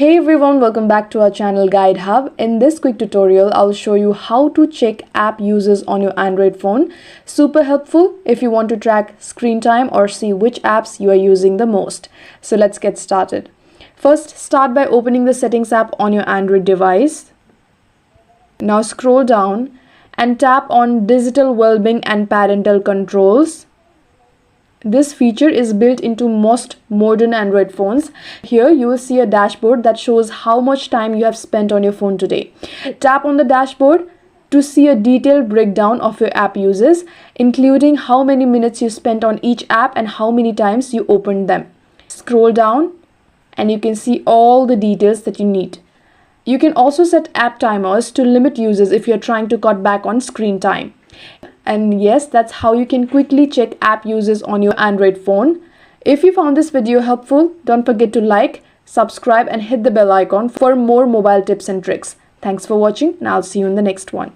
Hey everyone, welcome back to our channel Guide Hub. In this quick tutorial, I'll show you how to check app uses on your Android phone. Super helpful if you want to track screen time or see which apps you are using the most. So let's get started. First, start by opening the Settings app on your Android device. Now scroll down and tap on Digital Wellbeing and Parental Controls. This feature is built into most modern Android phones. Here you will see a dashboard that shows how much time you have spent on your phone today. Tap on the dashboard to see a detailed breakdown of your app uses, including how many minutes you spent on each app and how many times you opened them. Scroll down and you can see all the details that you need. You can also set app timers to limit users if you're trying to cut back on screen time. And yes, that's how you can quickly check app uses on your Android phone. If you found this video helpful, don't forget to like, subscribe and hit the bell icon for more mobile tips and tricks. Thanks for watching and I'll see you in the next one.